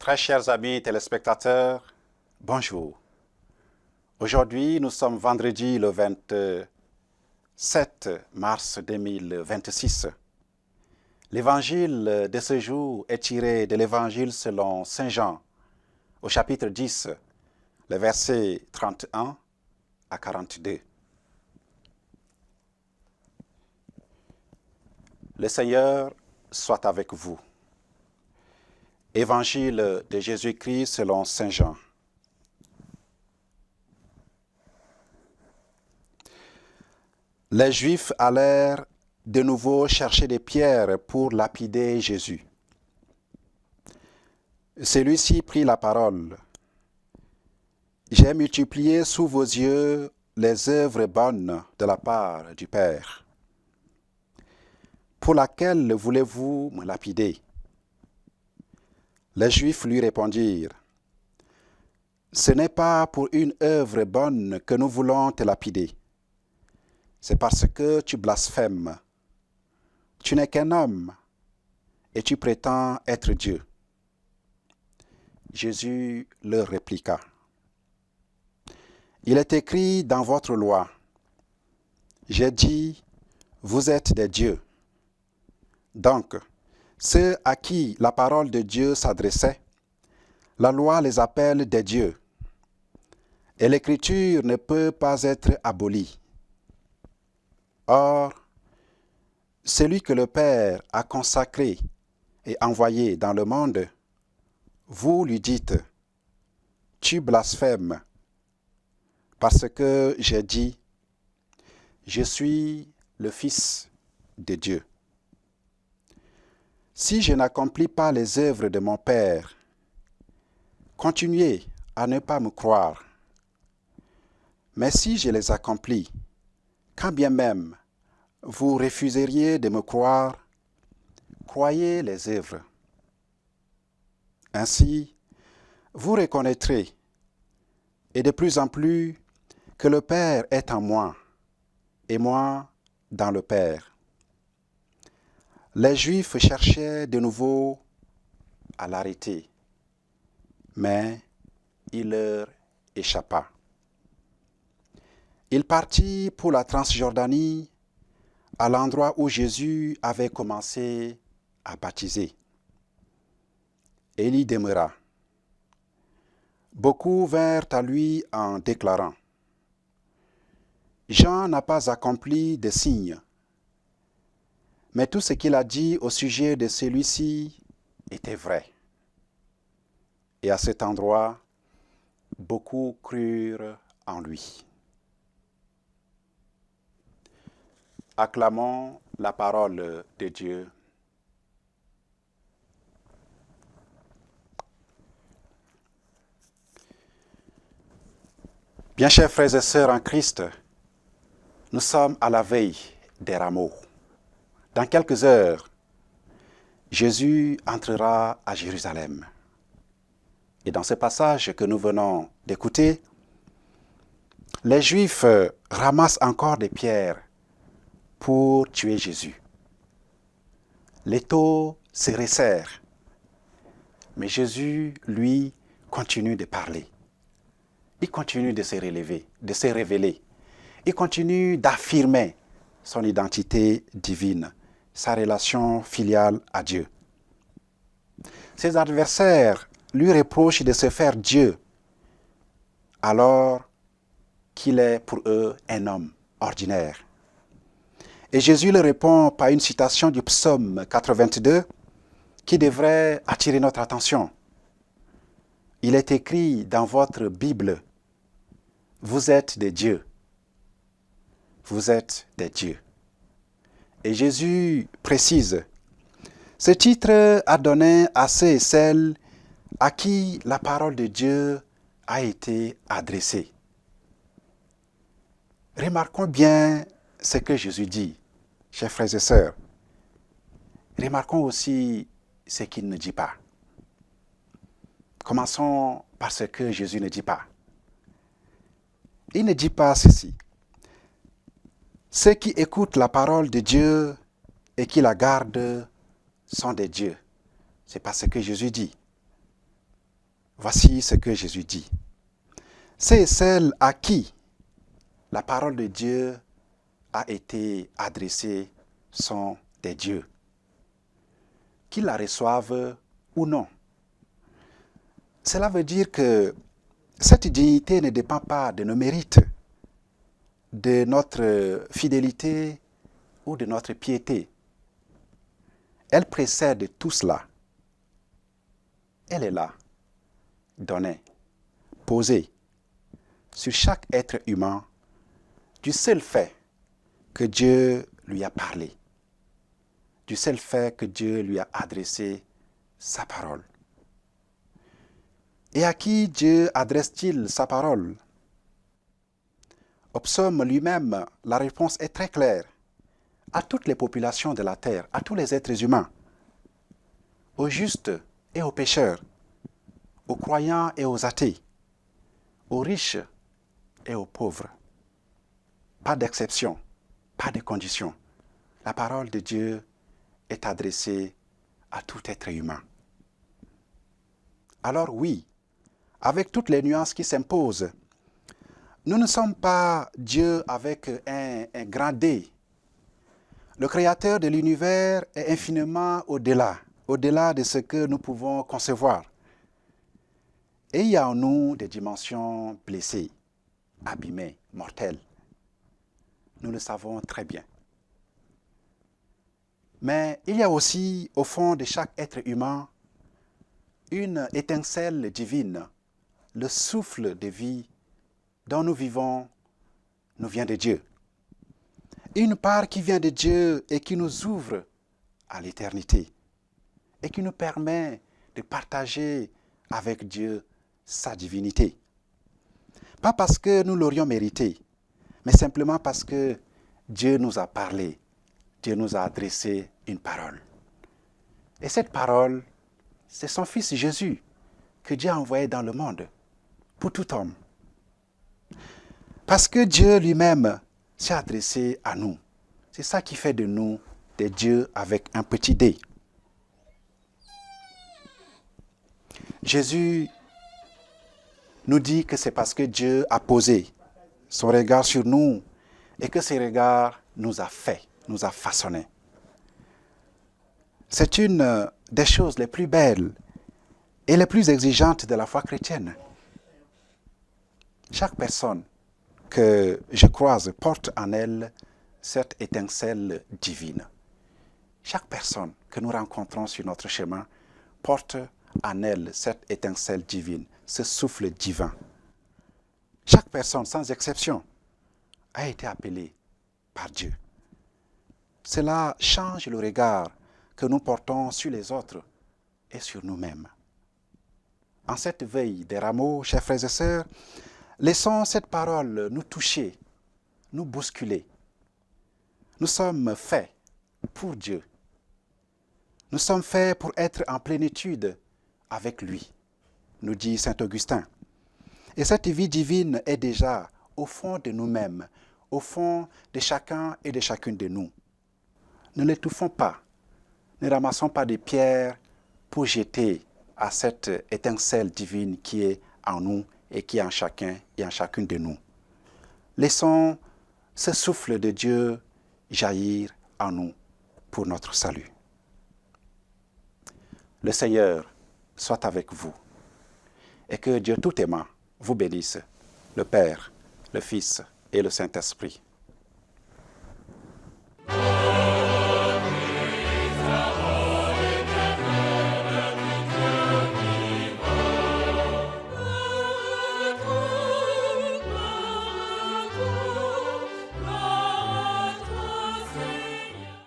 Très chers amis téléspectateurs, bonjour. Aujourd'hui, nous sommes vendredi le 27 mars 2026. L'évangile de ce jour est tiré de l'évangile selon Saint Jean, au chapitre 10, les versets 31 à 42. Le Seigneur soit avec vous. Évangile de Jésus-Christ selon Saint Jean. Les Juifs allèrent de nouveau chercher des pierres pour lapider Jésus. Celui-ci prit la parole. « J'ai multiplié sous vos yeux les œuvres bonnes de la part du Père. Pour laquelle voulez-vous me lapider ?» Les Juifs lui répondirent, « Ce n'est pas pour une œuvre bonne que nous voulons te lapider. C'est parce que tu blasphèmes. Tu n'es qu'un homme et tu prétends être Dieu. » Jésus leur répliqua, « Il est écrit dans votre loi, j'ai dit, vous êtes des dieux. » Donc, ceux à qui la parole de Dieu s'adressait, la loi les appelle des dieux, et l'écriture ne peut pas être abolie. Or, celui que le Père a consacré et envoyé dans le monde, vous lui dites, « Tu blasphèmes, parce que j'ai dit, je suis le Fils de Dieu. Si je n'accomplis pas les œuvres de mon Père, continuez à ne pas me croire. Mais si je les accomplis, quand bien même vous refuseriez de me croire, croyez les œuvres. Ainsi, vous reconnaîtrez, et de plus en plus, que le Père est en moi, et moi dans le Père. » Les Juifs cherchaient de nouveau à l'arrêter, mais il leur échappa. Il partit pour la Transjordanie, à l'endroit où Jésus avait commencé à baptiser. Et il y demeura. Beaucoup vinrent à lui en déclarant, « Jean n'a pas accompli de signes, mais tout ce qu'il a dit au sujet de celui-ci était vrai. » Et à cet endroit, beaucoup crurent en lui. Acclamons la parole de Dieu. Bien chers frères et sœurs en Christ, nous sommes à la veille des rameaux. Dans quelques heures, Jésus entrera à Jérusalem. Et dans ce passage que nous venons d'écouter, les Juifs ramassent encore des pierres pour tuer Jésus. L'étau se resserre, mais Jésus, lui, continue de parler. Il continue de se révéler. Il continue d'affirmer son identité divine, sa relation filiale à Dieu. Ses adversaires lui reprochent de se faire Dieu, alors qu'il est pour eux un homme ordinaire. Et Jésus leur répond par une citation du psaume 82 qui devrait attirer notre attention. Il est écrit dans votre Bible, « Vous êtes des dieux. Vous êtes des dieux. » Et Jésus précise, ce titre a donné à ceux et celles à qui la parole de Dieu a été adressée. Remarquons bien ce que Jésus dit, chers frères et sœurs. Remarquons aussi ce qu'il ne dit pas. Commençons par ce que Jésus ne dit pas. Il ne dit pas ceci. Ceux qui écoutent la parole de Dieu et qui la gardent sont des dieux. C'est pas ce que Jésus dit. Voici ce que Jésus dit. C'est celles à qui la parole de Dieu a été adressée sont des dieux. Qu'ils la reçoivent ou non. Cela veut dire que cette dignité ne dépend pas de nos mérites, de notre fidélité ou de notre piété. Elle précède tout cela. Elle est là, donnée, posée sur chaque être humain du seul fait que Dieu lui a parlé, du seul fait que Dieu lui a adressé sa parole. Et à qui Dieu adresse-t-il sa parole? Au psaume lui-même, la réponse est très claire. À toutes les populations de la terre, à tous les êtres humains, aux justes et aux pécheurs, aux croyants et aux athées, aux riches et aux pauvres. Pas d'exception, pas de condition. La parole de Dieu est adressée à tout être humain. Alors oui, avec toutes les nuances qui s'imposent, nous ne sommes pas Dieu avec un grand D. Le Créateur de l'univers est infiniment au-delà de ce que nous pouvons concevoir. Et il y a en nous des dimensions blessées, abîmées, mortelles. Nous le savons très bien. Mais il y a aussi, au fond de chaque être humain, une étincelle divine, le souffle de vie dont nous vivons nous vient de Dieu. Une part qui vient de Dieu et qui nous ouvre à l'éternité et qui nous permet de partager avec Dieu sa divinité. Pas parce que nous l'aurions mérité, mais simplement parce que Dieu nous a parlé, Dieu nous a adressé une parole. Et cette parole, c'est son Fils Jésus que Dieu a envoyé dans le monde pour tout homme. Parce que Dieu lui-même s'est adressé à nous. C'est ça qui fait de nous des dieux avec un petit d. Jésus nous dit que c'est parce que Dieu a posé son regard sur nous et que ce regard nous a fait, nous a façonnés. C'est une des choses les plus belles et les plus exigeantes de la foi chrétienne. Chaque personne que je croise porte en elle cette étincelle divine. Chaque personne que nous rencontrons sur notre chemin porte en elle cette étincelle divine, ce souffle divin. Chaque personne, sans exception, a été appelée par Dieu. Cela change le regard que nous portons sur les autres et sur nous-mêmes. En cette veille des rameaux, chers frères et sœurs, laissons cette parole nous toucher, nous bousculer. Nous sommes faits pour Dieu. Nous sommes faits pour être en plénitude avec lui, nous dit saint Augustin. Et cette vie divine est déjà au fond de nous-mêmes, au fond de chacun et de chacune de nous. Ne l'étouffons pas, ne ramassons pas des pierres pour jeter à cette étincelle divine qui est en nous et qui est en chacun et en chacune de nous. Laissons ce souffle de Dieu jaillir en nous pour notre salut. Le Seigneur soit avec vous et que Dieu tout aimant vous bénisse, le Père, le Fils et le Saint-Esprit.